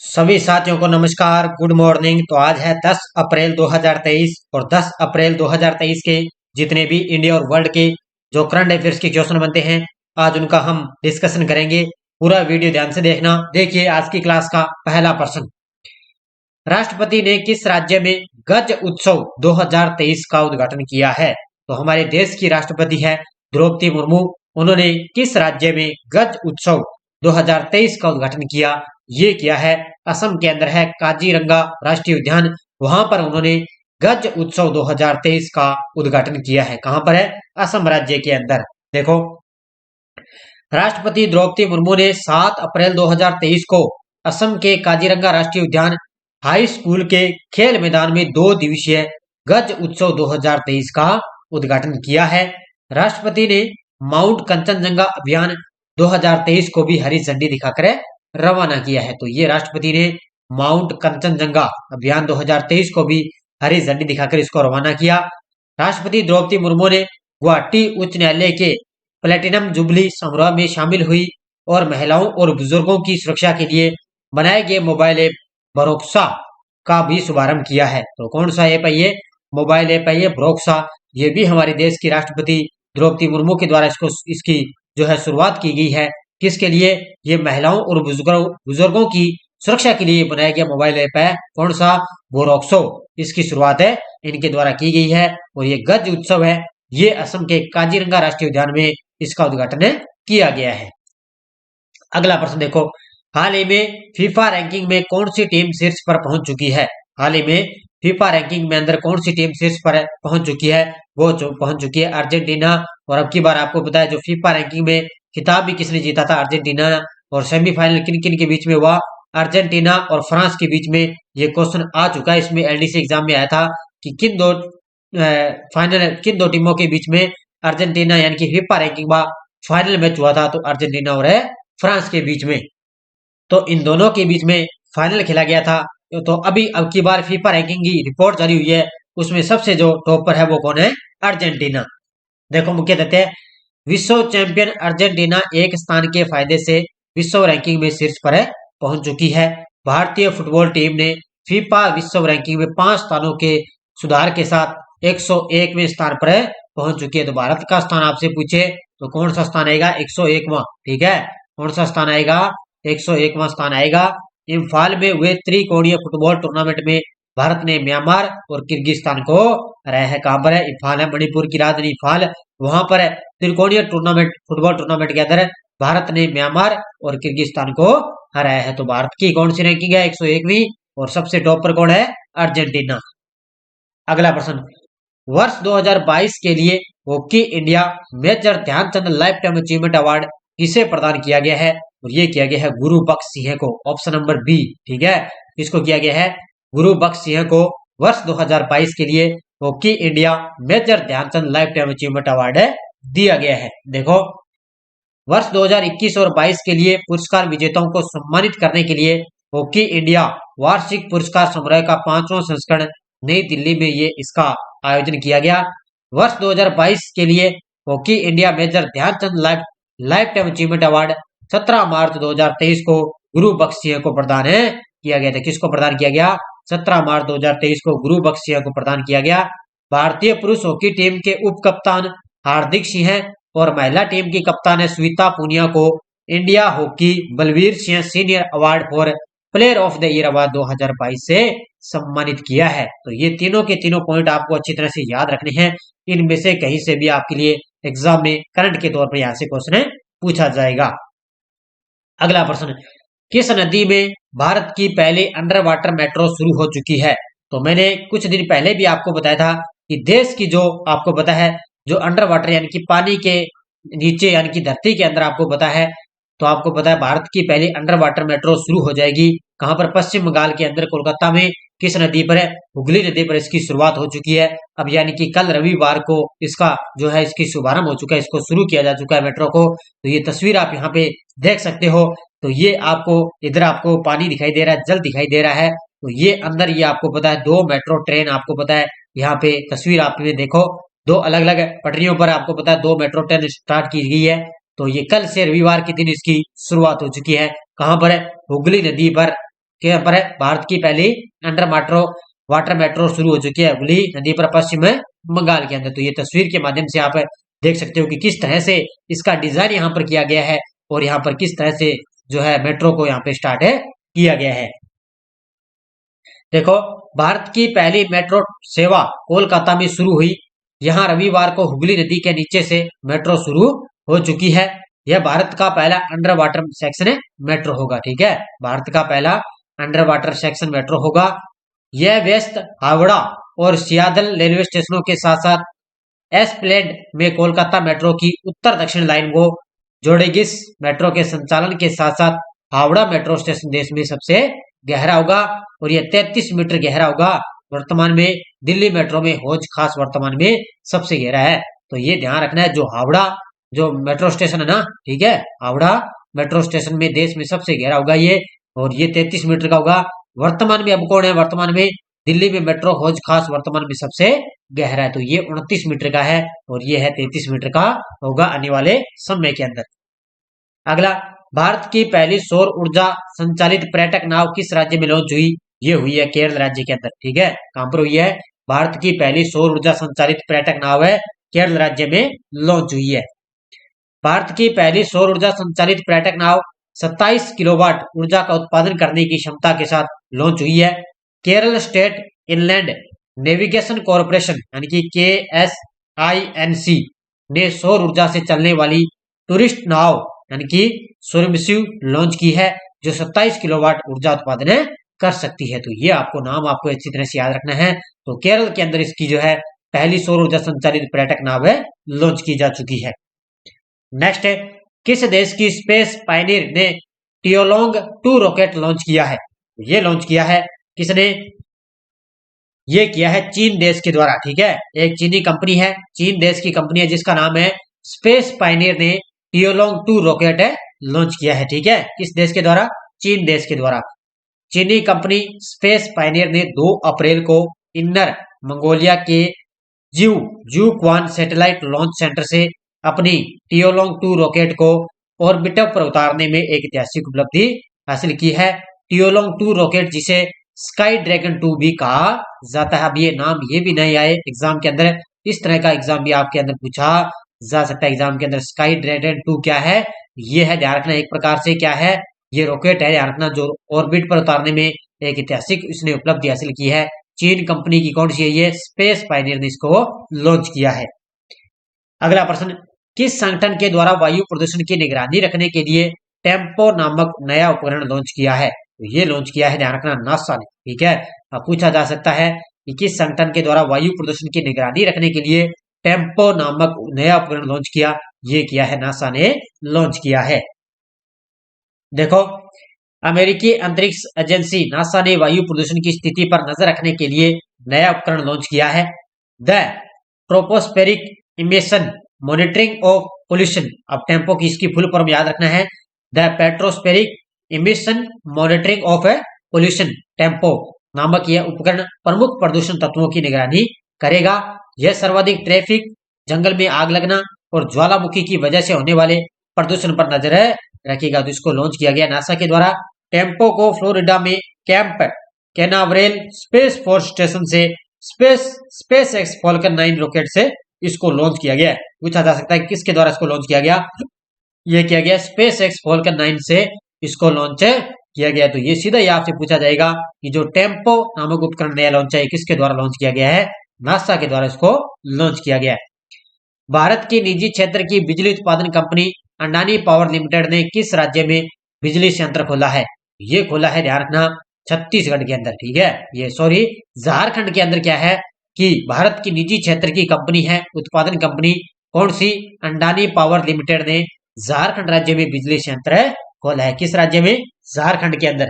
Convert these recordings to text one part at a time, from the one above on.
सभी साथियों को नमस्कार, गुड मॉर्निंग। तो आज है 10 अप्रैल 2023 और 10 अप्रैल 2023 के जितने भी इंडिया और वर्ल्ड के जो करंट अफेयर्स के क्वेश्चन बनते हैं, आज उनका हम डिस्कशन करेंगे। पूरा वीडियो ध्यान से देखना। देखिए आज की क्लास का पहला प्रश्न, राष्ट्रपति ने किस राज्य में गज उत्सव 2023 का उद्घाटन किया है? तो हमारे देश की राष्ट्रपति है द्रौपदी मुर्मू। उन्होंने किस राज्य में गज उत्सव 2023 का उद्घाटन किया? ये किया है असम के अंदर है काजीरंगा राष्ट्रीय उद्यान। वहां पर उन्होंने गज उत्सव 2023 का उद्घाटन किया है। कहां पर है? असम राज्य के अंदर। देखो, राष्ट्रपति द्रौपदी मुर्मू ने 7 अप्रैल 2023 को असम के काजीरंगा राष्ट्रीय उद्यान हाई स्कूल के खेल मैदान में 2 दिवसीय गज उत्सव 2023 का उद्घाटन किया है। राष्ट्रपति ने माउंट कंचनजंगा अभियान 2023 को भी हरी झंडी दिखाकर रवाना किया है। तो ये राष्ट्रपति ने माउंट कंचनजंगा अभियान 2023 को भी हरी झंडी दिखाकर इसको रवाना किया। राष्ट्रपति द्रौपदी मुर्मू ने गुवाहाटी उच्च न्यायालय के प्लेटिनम जुबली समारोह में शामिल हुई और महिलाओं और बुजुर्गों की सुरक्षा के लिए बनाए गए मोबाइल ऐप भरोक्सा का भी शुभारंभ किया है। तो कौन सा ऐप है ये? मोबाइल ऐप है ये भरोक्सा। ये भी हमारे देश की राष्ट्रपति द्रौपदी मुर्मू के द्वारा इसकी जो है शुरुआत की गई है। किसके लिए? ये महिलाओं और बुजुर्गों की सुरक्षा के लिए बनाया गया मोबाइल ऐप है। कौन सा? भरोक्सो। इसकी शुरुआत है इनके द्वारा की गई है। और ये गज उत्सव है, ये असम के काजीरंगा राष्ट्रीय उद्यान में इसका उद्घाटन किया गया है। अगला प्रश्न देखो, हाल ही में फीफा रैंकिंग में कौन सी टीम शीर्ष पर पहुंच चुकी है? हाल ही में फीफा रैंकिंग में अंदर कौन सी टीम शीर्ष पर पहुंच चुकी है? वो जो पहुंच चुकी है अर्जेंटीना। और अब की बार आपको पता है जो फीफा रैंकिंग में खिताब भी किसने जीता था? अर्जेंटीना। और सेमीफाइनल किन किन के बीच में हुआ? अर्जेंटीना और फ्रांस के बीच में। ये क्वेश्चन आ चुका है, इसमें एलडीसी एग्जाम में आया था कि किन दो टीमों के बीच में अर्जेंटीना यानी कि फीफा रैंकिंग में फाइनल मैच हुआ था। तो अर्जेंटीना और फ्रांस के बीच में, तो इन दोनों के बीच में फाइनल खेला गया था। तो अभी अब की बार फीफा रैंकिंग की रिपोर्ट जारी हुई है, उसमें सबसे जो टॉप पर है वो कौन है? अर्जेंटीना। देखो मुख्य तथ्य, विश्व चैंपियन अर्जेंटीना एक स्थान के फायदे से विश्व रैंकिंग में शीर्ष पर पहुंच चुकी है। भारतीय फुटबॉल टीम ने फीफा विश्व रैंकिंग में 5 स्थानों के सुधार के साथ 101वें स्थान पर पहुंच चुकी है। तो भारत का स्थान आपसे पूछे तो कौन सा स्थान आएगा? 101वां। ठीक है, कौन सा स्थान आएगा? 101वां स्थान आएगा। इम्फाल में हुए त्रिकोणीय फुटबॉल टूर्नामेंट में भारत ने म्यांमार और किर्गिस्तान को हराया है। कहां पर है? इम्फाल है, मणिपुर की राजधानी इम्फाल। वहां पर त्रिकोणीय फुटबॉल टूर्नामेंट के अंदर भारत ने म्यांमार और किर्गिस्तान को हराया है। तो भारत की कौन सी रैंकिंग है? 101वीं। और सबसे टॉप पर कौन है? अर्जेंटीना। अगला प्रश्न, वर्ष 2022 के लिए hockey India Major Dhyan Chand lifetime achievement award किसे प्रदान किया गया है? और ये किया गया है गुरु बख्श सिंह को। Option number B. ठीक है, इसको किया गया है गुरु बख्श सिंह को वर्ष 2022 के लिए hockey India Major Dhyan Chand lifetime achievement award दिया गया है। देखो, वर्ष 2021 और 22 के लिए पुरस्कार विजेताओं को सम्मानित करने के लिए हॉकी इंडिया वार्षिक पुरस्कार समारोह का 5वां संस्करण नई दिल्ली में ये इसका आयोजन किया गया। वर्ष 2022 के लिए hockey India Major Dhyan Chand lifetime achievement award 17 मार्च 2023 को गुरु बख्श सिंह को प्रदान किया गया था। किसको प्रदान किया गया? 17 मार्च 2023 को गुरु बख्श सिंह को प्रदान किया गया। भारतीय पुरुष हॉकी टीम के उप कप्तान हार्दिक सिंह और महिला टीम की कप्तान स्विता पूनिया को India hockey Balbir Singh senior award for player of the year award 2022 से सम्मानित किया है। तो ये तीनों के तीनों पॉइंट आपको अच्छी तरह से याद रखने हैं। इनमें से कहीं से भी आपके लिए एग्जाम में करंट के तौर पर यहां से क्वेश्चन पूछा जाएगा। अगला प्रश्न, किस नदी में भारत की पहली अंडर वाटर मेट्रो शुरू हो चुकी है? तो मैंने कुछ दिन पहले भी आपको बताया था कि देश की जो आपको पता है जो अंडर वाटर यानी कि पानी के नीचे यानी कि धरती के अंदर आपको पता है, तो आपको पता है भारत की पहली अंडर वाटर मेट्रो शुरू हो जाएगी। कहां पर? पश्चिम बंगाल के अंदर कोलकाता में। किस नदी पर है? हुगली नदी पर इसकी शुरुआत हो चुकी है। अब यानी कि कल रविवार को इसका जो है इसकी शुभारंभ हो चुका है, इसको शुरू किया जा चुका है मेट्रो को। तो ये तस्वीर आप यहाँ पे देख सकते हो। तो ये आपको इधर आपको पानी दिखाई दे रहा है, जल दिखाई दे रहा है। तो ये अंदर ये आपको पता है 2 मेट्रो ट्रेन आपको पता है यहाँ पे तस्वीर आपने देखो, 2 अलग अलग पटरियों पर आपको पता है 2 मेट्रो ट्रेन स्टार्ट की गई है। तो ये कल से रविवार के दिन इसकी शुरुआत हो चुकी है। कहां पर है? हुगली नदी पर के पर है भारत की पहली अंडर वाटर मेट्रो शुरू हो चुकी है हुगली नदी पर पश्चिम बंगाल के अंदर। तो ये तस्वीर के माध्यम से आप देख सकते हो कि किस तरह से इसका डिजाइन यहाँ पर किया गया है और यहाँ पर किस तरह से जो है मेट्रो को यहाँ पे स्टार्ट है किया गया है। देखो, भारत की पहली मेट्रो सेवा कोलकाता में शुरू हुई। यहाँ रविवार को हुगली नदी के नीचे से मेट्रो शुरू हो चुकी है। यह भारत का पहला अंडर वाटर सेक्शन मेट्रो होगा। ठीक है, भारत का पहला अंडर वाटर सेक्शन मेट्रो होगा। यह वेस्ट हावड़ा और सियादल रेलवे स्टेशनों के साथ साथ एस्प्लेड में कोलकाता मेट्रो की उत्तर दक्षिण लाइन को जोड़ेगी। इस मेट्रो के संचालन के साथ साथ हावड़ा मेट्रो स्टेशन देश में सबसे गहरा होगा और यह 33 मीटर गहरा होगा। वर्तमान में दिल्ली मेट्रो में हौज खास वर्तमान में सबसे गहरा है। तो ये ध्यान रखना है, जो हावड़ा जो मेट्रो स्टेशन है ना, ठीक है, हावड़ा मेट्रो स्टेशन में देश में सबसे गहरा होगा ये, और ये 33 मीटर का होगा। वर्तमान में अब कौन है, वर्तमान में दिल्ली में मेट्रो हौज खास वर्तमान में सबसे गहरा है। तो ये 29 मीटर का है और ये है 33 मीटर का होगा आने वाले समय के अंदर। अगला, भारत की पहली सौर ऊर्जा संचालित पर्यटक नाव किस राज्य में लॉन्च हुई? ये हुई है केरल राज्य के अंदर। ठीक है, कहां पर हुई है? भारत की पहली सौर ऊर्जा संचालित पर्यटक नाव है केरल राज्य में लॉन्च हुई है। भारत की पहली सौर ऊर्जा संचालित पर्यटक नाव 27 किलोवाट ऊर्जा का उत्पादन करने की क्षमता के साथ लॉन्च हुई है। Kerala state inland navigation corporation यानी कि KSINC ने सौर ऊर्जा से चलने वाली टूरिस्ट नाव यानी कि सूर्यमशिव लॉन्च की है, जो 27 किलोवाट ऊर्जा उत्पादन कर सकती है। तो ये आपको नाम आपको अच्छी तरह से याद रखना है। तो केरल के अंदर इसकी जो है पहली सौर ऊर्जा संचालित पर्यटक नाव है लॉन्च की जा चुकी है। नेक्स्ट है, किस देश की स्पेस पायनियर ने टियोलोंग 2 रॉकेट लॉन्च किया है? ये लॉन्च किया है किसने? ये किया है चीन देश के द्वारा। ठीक है, एक चीनी कंपनी है, चीन देश की कंपनी है जिसका नाम है स्पेस पायनियर ने टियोलोंग 2 रॉकेट है लॉन्च किया है। ठीक है, किस देश के द्वारा? चीन देश के द्वारा। चीनी कंपनी स्पेस पायनियर ने 2 अप्रैल को इन्नर मंगोलिया के जू क्वान सैटेलाइट लॉन्च सेंटर से अपनी टियोलोंग 2 रॉकेट को ऑर्बिटर पर उतारने में एक ऐतिहासिक उपलब्धि हासिल की है। टियोलोंग 2 रॉकेट जिसे स्काई ड्रैगन 2 भी कहा जाता है। अब ये नाम ये भी नहीं आए एग्जाम के अंदर, इस तरह का एग्जाम भी आपके अंदर पूछा जा सकता है एग्जाम के अंदर। स्काई ड्रैगन 2 क्या है? ये है, ध्यान रखना, एक प्रकार से क्या है, ये रॉकेट है, ध्यान रखना, जो ऑर्बिट पर उतारने में एक ऐतिहासिक इसने उपलब्धि हासिल की है। चीन कंपनी की कौन सी है ये? स्पेस पायनियर ने इसको लॉन्च किया है। अगला प्रश्न, किस संगठन के द्वारा वायु प्रदूषण की निगरानी रखने के लिए टेम्पो नामक नया उपकरण लॉन्च किया है? तो ये लॉन्च किया है, ध्यान रखना, नासा ने। ठीक है, अब पूछा जा सकता है कि किस संगठन के द्वारा वायु प्रदूषण की निगरानी रखने के लिए टेम्पो नामक नया उपकरण लॉन्च किया? ये किया है, नासा ने लॉन्च किया है। देखो, अमेरिकी अंतरिक्ष एजेंसी नासा ने वायु प्रदूषण की स्थिति पर नजर रखने के लिए नया उपकरण लॉन्च किया है, द tropospheric emission monitoring of pollution. अब टेम्पो की इसकी फुल फॉर्म याद रखना है, the petrospheric emission monitoring of pollution. Tempo नामक यह उपकरण प्रमुख प्रदूषण तत्वों की निगरानी करेगा। यह सर्वाधिक ट्रैफिक, जंगल में आग लगना और ज्वालामुखी की वजह से होने वाले प्रदूषण पर नजर रखेगा। तो इसको लॉन्च किया गया नासा के द्वारा। टेम्पो को फ्लोरिडा में कैंप कैनावरेल स्पेस फोर्स स्टेशन से स्पेस एक्स फॉल्कन 9 रॉकेट से इसको लॉन्च किया गया। पूछा जा सकता है किसके द्वारा इसको लॉन्च किया गया? ये किया गया स्पेस एक्स फॉल्कन 9 से इसको लॉन्च किया गया। तो ये सीधा ही आपसे पूछा जाएगा कि जो टेम्पो नामक उपकरण नया लॉन्च है किसके द्वारा लॉन्च किया गया है? नासा के द्वारा इसको लॉन्च किया गया है। भारत की निजी क्षेत्र की बिजली उत्पादन कंपनी अडानी पावर लिमिटेड ने किस राज्य में बिजली संयंत्र खोला है? ये खोला है, ध्यान रखना, छत्तीसगढ़ के अंदर। ठीक है, ये सॉरी झारखंड के अंदर क्या है कि भारत की निजी क्षेत्र की कंपनी है, उत्पादन कंपनी कौन सी? अडानी पावर लिमिटेड ने झारखंड राज्य में बिजली संयंत्र खोला है। किस राज्य में? झारखंड के अंदर।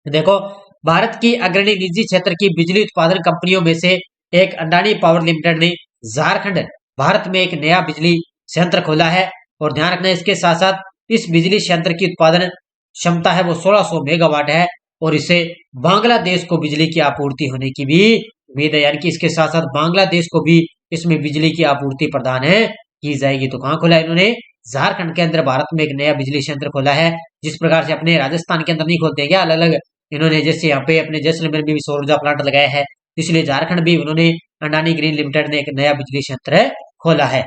देखो, भारत की अग्रणी निजी क्षेत्र की बिजली उत्पादन कंपनियों में से एक अडानी पावर लिमिटेड ने झारखंड भारत में एक नया बिजली संयंत्र खोला है। और ध्यान रखना, इसके साथ साथ इस बिजली संयंत्र की उत्पादन क्षमता है वो 1600 मेगावाट है और इससे बांग्लादेश को बिजली की आपूर्ति होने की भी उम्मीद है। यानी कि इसके साथ साथ बांग्लादेश को भी इसमें बिजली की आपूर्ति प्रदान है की जाएगी। तो कहाँ खोला है इन्होंने? झारखंड के अंदर भारत में एक नया बिजली संयंत्र खोला है जिस प्रकार से अपने राजस्थान के अंदर नहीं खोलते हैं क्या अलग अलग, इन्होंने जैसे यहाँ पे अपने जैसलमेर में भी सौर ऊर्जा प्लांट लगाया है, इसलिए झारखंड भी उन्होंने अडानी ग्रीन लिमिटेड ने एक नया बिजली संयंत्र खोला है।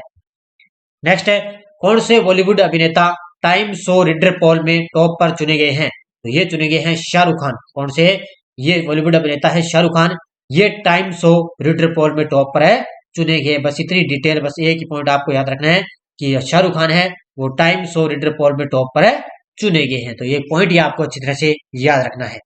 नेक्स्ट है, कौन से बॉलीवुड अभिनेता टाइम शो रीडर पोल में टॉप पर चुने गए हैं? तो ये चुने गए हैं शाहरुख खान। कौन से? ये बॉलीवुड अभिनेता है शाहरुख खान, ये टाइम शो रीडर पोल में टॉप पर है चुने गए। बस इतनी डिटेल, बस एक ही पॉइंट आपको याद रखना है कि शाहरुख खान है वो टाइम शो रीडर पोल में टॉप पर है चुने गए हैं। तो ये पॉइंट ही आपको अच्छी तरह से याद रखना है।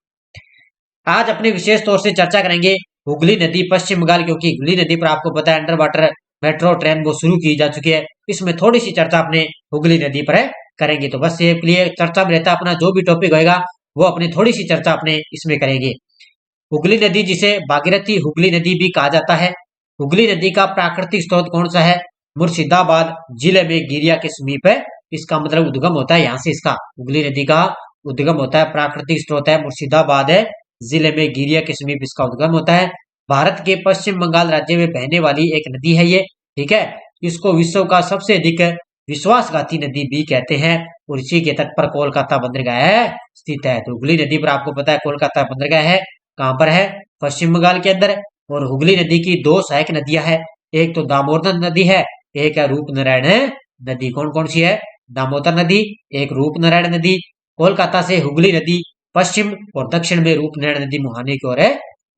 आज अपने विशेष तौर से चर्चा करेंगे हुगली नदी पश्चिम बंगाल, क्योंकि हुगली नदी पर आपको पता है अंडर वाटर मेट्रो ट्रेन वो शुरू की जा चुकी है। इसमें थोड़ी सी चर्चा अपने हुगली नदी पर करेंगे। तो बस ये लिए चर्चा में रहता अपना जो भी टॉपिक होगा वो अपनी थोड़ी सी चर्चा अपने इसमें करेंगे। हुगली नदी जिसे भागीरथी हुगली नदी भी कहा जाता है, हुगली नदी का प्राकृतिक स्रोत कौन सा है? मुर्शिदाबाद जिले में गिरिया के समीप है, इसका मतलब उद्गम होता है यहाँ से। इसका हुगली नदी का उद्गम होता है, प्राकृतिक स्रोत है मुर्शिदाबाद है जिले में गिरिया के समीप इसका उद्गम होता है। भारत के पश्चिम बंगाल राज्य में बहने वाली एक नदी है ये, ठीक है। इसको विश्व का सबसे अधिक विश्वासघाती नदी भी कहते हैं और इसी के तट पर कोलकाता बंदरगाह स्थित है। तो हुगली नदी पर आपको पता है कोलकाता बंदरगाह है, कहां पर है? पश्चिम बंगाल के अंदर। और हुगली नदी की दो सहायक नदियां हैं, एक तो दामोदर नदी है, एक है रूपनारायण नदी। कौन कौन सी है? दामोदर नदी, एक रूपनारायण नदी। कोलकाता से हुगली नदी पश्चिम और दक्षिण में रूपनारायण नदी मुहाने की ओर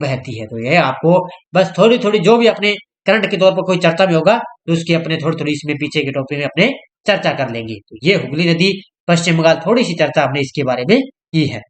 बहती है। तो ये आपको बस थोड़ी थोड़ी जो भी अपने करंट के तौर पर कोई चर्चा में होगा तो उसकी अपने थोड़ी थोड़ी इसमें पीछे के टॉपिक में अपने चर्चा कर लेंगे। तो ये हुगली नदी पश्चिम बंगाल, थोड़ी सी चर्चा हमने इसके बारे में की है।